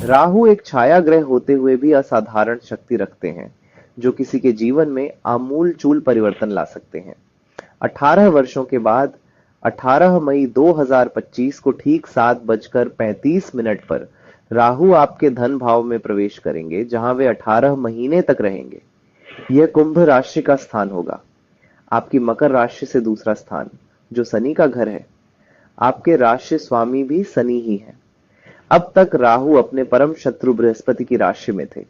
राहु एक छाया ग्रह होते हुए भी असाधारण शक्ति रखते हैं, जो किसी के जीवन में आमूल-चूल परिवर्तन ला सकते हैं। 18 वर्षों के बाद 18 मई 2025 को ठीक 7:35 पर राहु आपके धन भाव में प्रवेश करेंगे, जहां वे 18 महीने तक रहेंगे। यह कुंभ राशि का स्थान होगा, आपकी मकर राशि से दूसरा स्थान, जो शनि का घर है। आपके राशि स्वामी भी शनि ही है। अब तक राहु अपने परम शत्रु बृहस्पति की राशि में थे,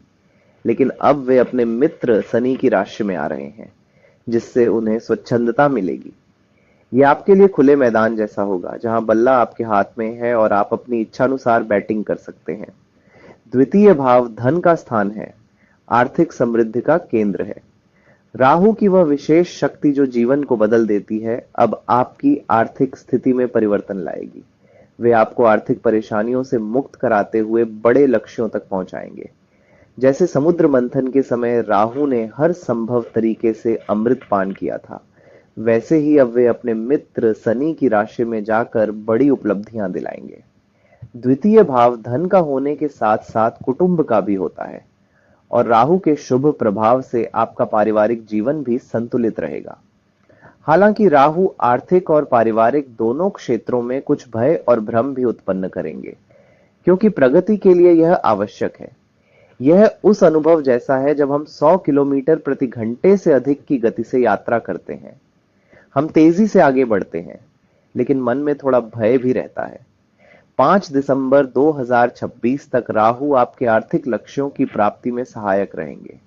लेकिन अब वे अपने मित्र शनि की राशि में आ रहे हैं, जिससे उन्हें स्वच्छंदता मिलेगी। यह आपके लिए खुले मैदान जैसा होगा, जहां बल्ला आपके हाथ में है और आप अपनी इच्छानुसार बैटिंग कर सकते हैं। द्वितीय भाव धन का स्थान है, आर्थिक समृद्धि का केंद्र है। राहु की वह विशेष शक्ति जो जीवन को बदल देती है, अब आपकी आर्थिक स्थिति में परिवर्तन लाएगी। वे आपको आर्थिक परेशानियों से मुक्त कराते हुए बड़े लक्ष्यों तक पहुंचाएंगे। जैसे समुद्र मंथन के समय राहु ने हर संभव तरीके से अमृत पान किया था, वैसे ही अब वे अपने मित्र शनि की राशि में जाकर बड़ी उपलब्धियां दिलाएंगे। द्वितीय भाव धन का होने के साथ साथ कुटुंब का भी होता है, और राहु के शुभ प्रभाव से आपका पारिवारिक जीवन भी संतुलित रहेगा। हालांकि राहु आर्थिक और पारिवारिक दोनों क्षेत्रों में कुछ भय और भ्रम भी उत्पन्न करेंगे, क्योंकि प्रगति के लिए यह आवश्यक है। यह उस अनुभव जैसा है जब हम 100 किलोमीटर प्रति घंटे से अधिक की गति से यात्रा करते हैं। हम तेजी से आगे बढ़ते हैं, लेकिन मन में थोड़ा भय भी रहता है। 5 दिसंबर 2026 तक राहु आपके आर्थिक लक्ष्यों की प्राप्ति में सहायक रहेंगे।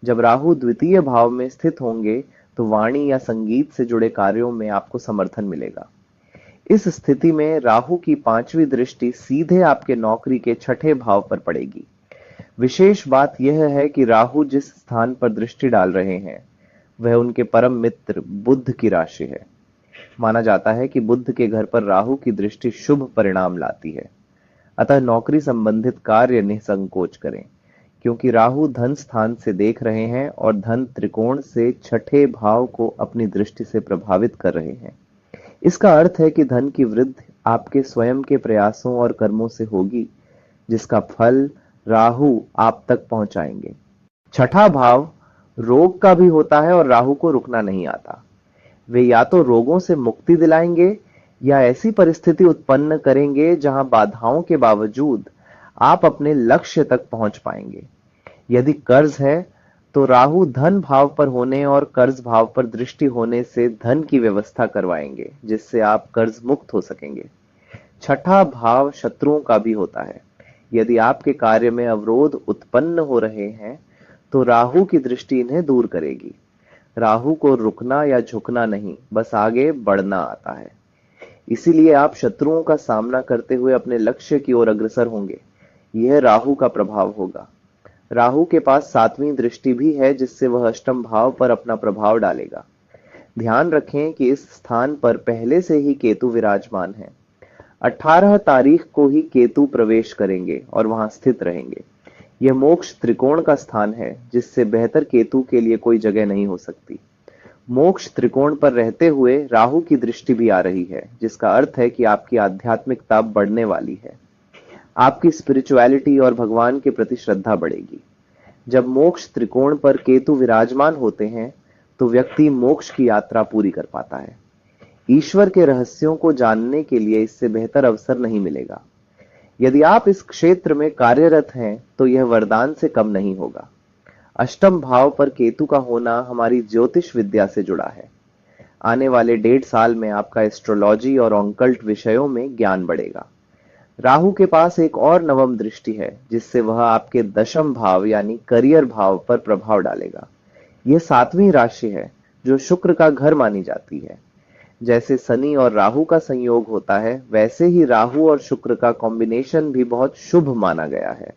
जब राहु द्वितीय भाव में स्थित होंगे, तो वाणी या संगीत से जुड़े कार्यों में आपको समर्थन मिलेगा। इस स्थिति में राहु की 5वीं दृष्टि सीधे आपके नौकरी के 6ठे भाव पर पड़ेगी। विशेष बात यह है कि राहु जिस स्थान पर दृष्टि डाल रहे हैं, वह उनके परम मित्र बुध की राशि है। माना जाता है कि बुध के घर पर राहु की दृष्टि शुभ परिणाम लाती है। अतः नौकरी संबंधित कार्य निसंकोच करें, क्योंकि राहु धन स्थान से देख रहे हैं और धन त्रिकोण से 6ठे भाव को अपनी दृष्टि से प्रभावित कर रहे हैं। इसका अर्थ है कि धन की वृद्धि आपके स्वयं के प्रयासों और कर्मों से होगी, जिसका फल राहु आप तक पहुंचाएंगे। 6ठा भाव रोग का भी होता है और राहु को रुकना नहीं आता। वे या तो रोगों से मुक्ति दिलाएंगे या ऐसी परिस्थिति उत्पन्न करेंगे जहां बाधाओं के बावजूद आप अपने लक्ष्य तक पहुंच पाएंगे। यदि कर्ज है, तो राहु धन भाव पर होने और कर्ज भाव पर दृष्टि होने से धन की व्यवस्था करवाएंगे, जिससे आप कर्ज मुक्त हो सकेंगे। 6ठा भाव शत्रुओं का भी होता है। यदि आपके कार्य में अवरोध उत्पन्न हो रहे हैं, तो राहु की दृष्टि इन्हें दूर करेगी। राहु को रुकना या झुकना नहीं, बस आगे बढ़ना आता है। इसीलिए आप शत्रुओं का सामना करते हुए अपने लक्ष्य की ओर अग्रसर होंगे। यह राहु का प्रभाव होगा। राहु के पास 7वीं दृष्टि भी है, जिससे वह अष्टम भाव पर अपना प्रभाव डालेगा। ध्यान रखें कि इस स्थान पर पहले से ही केतु विराजमान है। 18 तारीख को ही केतु प्रवेश करेंगे और वहां स्थित रहेंगे। यह मोक्ष त्रिकोण का स्थान है, जिससे बेहतर केतु के लिए कोई जगह नहीं हो सकती। मोक्ष त्रिकोण पर रहते हुए राहु की दृष्टि भी आ रही है, जिसका अर्थ है कि आपकी आध्यात्मिकता बढ़ने वाली है। आपकी स्पिरिचुअलिटी और भगवान के प्रति श्रद्धा बढ़ेगी। जब मोक्ष त्रिकोण पर केतु विराजमान होते हैं, तो व्यक्ति मोक्ष की यात्रा पूरी कर पाता है। ईश्वर के रहस्यों को जानने के लिए इससे बेहतर अवसर नहीं मिलेगा। यदि आप इस क्षेत्र में कार्यरत हैं, तो यह वरदान से कम नहीं होगा। अष्टम भाव पर केतु का होना हमारी ज्योतिष विद्या से जुड़ा है। आने वाले 1.5 साल में आपका एस्ट्रोलॉजी और ऑकल्ट विषयों में ज्ञान बढ़ेगा। राहु के पास एक और नवम दृष्टि है, जिससे वह आपके दशम भाव यानी करियर भाव पर प्रभाव डालेगा। यह 7वीं राशि है, जो शुक्र का घर मानी जाती है। जैसे शनि और राहु का संयोग होता है, वैसे ही राहु और शुक्र का कॉम्बिनेशन भी बहुत शुभ माना गया है।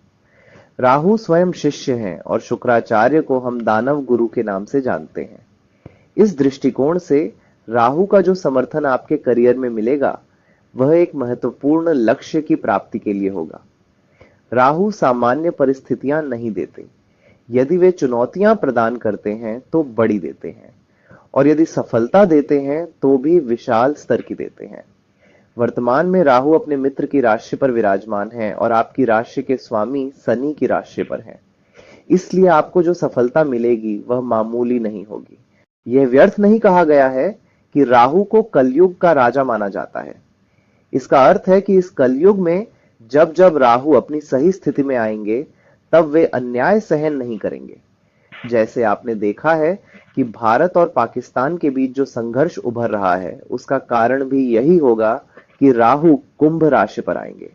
राहु स्वयं शिष्य हैं और शुक्राचार्य को हम दानव गुरु के नाम से जानते हैं। इस दृष्टिकोण से राहु का जो समर्थन आपके करियर में मिलेगा, वह एक महत्वपूर्ण लक्ष्य की प्राप्ति के लिए होगा। राहु सामान्य परिस्थितियां नहीं देते। यदि वे चुनौतियां प्रदान करते हैं, तो बड़ी देते हैं, और यदि सफलता देते हैं, तो भी विशाल स्तर की देते हैं। वर्तमान में राहु अपने मित्र की राशि पर विराजमान है और आपकी राशि के स्वामी शनि की राशि पर है। इसलिए आपको जो सफलता मिलेगी वह मामूली नहीं होगी। यह व्यर्थ नहीं कहा गया है कि राहु को कलयुग का राजा माना जाता है। इसका अर्थ है कि इस कलयुग में जब जब राहु अपनी सही स्थिति में आएंगे तब वे अन्याय सहन नहीं करेंगे। जैसे आपने देखा है कि भारत और पाकिस्तान के बीच जो संघर्ष उभर रहा है उसका कारण भी यही होगा कि राहु कुंभ राशि पर आएंगे।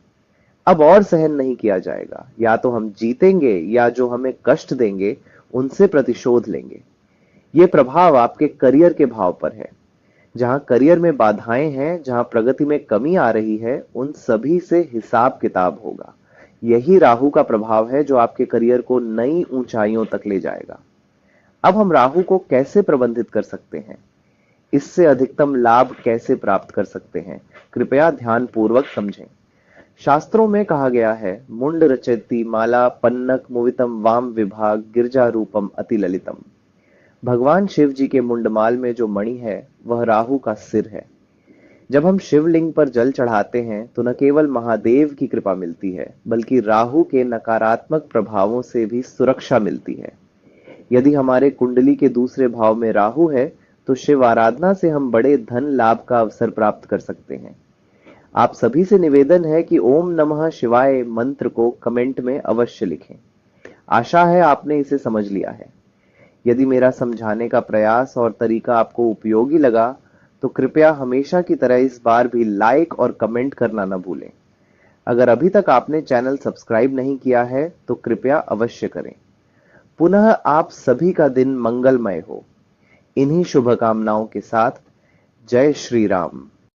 अब और सहन नहीं किया जाएगा। या तो हम जीतेंगे या जो हमें कष्ट देंगे उनसे प्रतिशोध लेंगे। ये प्रभाव आपके करियर के भाव पर है। जहां करियर में बाधाएं हैं, जहां प्रगति में कमी आ रही है, उन सभी से हिसाब किताब होगा। यही राहु का प्रभाव है जो आपके करियर को नई ऊंचाइयों तक ले जाएगा। अब हम राहु को कैसे प्रबंधित कर सकते हैं, इससे अधिकतम लाभ कैसे प्राप्त कर सकते हैं, कृपया ध्यान पूर्वक समझें। शास्त्रों में कहा गया है, मुंड रचयति माला पन्नक मुवितम वाम विभाग गिरजा रूपम अति ललितम। भगवान शिव जी के मुंडमाल में जो मणि है वह राहु का सिर है। जब हम शिवलिंग पर जल चढ़ाते हैं तो न केवल महादेव की कृपा मिलती है बल्कि राहु के नकारात्मक प्रभावों से भी सुरक्षा मिलती है। यदि हमारे कुंडली के दूसरे भाव में राहु है तो शिव आराधना से हम बड़े धन लाभ का अवसर प्राप्त कर सकते हैं। आप सभी से निवेदन है कि ओम नमः शिवाय मंत्र को कमेंट में अवश्य लिखें। आशा है आपने इसे समझ लिया है। यदि मेरा समझाने का प्रयास और तरीका आपको उपयोगी लगा तो कृपया हमेशा की तरह इस बार भी लाइक और कमेंट करना न भूलें। अगर अभी तक आपने चैनल सब्सक्राइब नहीं किया है तो कृपया अवश्य करें। पुनः आप सभी का दिन मंगलमय हो। इन्हीं शुभकामनाओं के साथ जय श्री राम।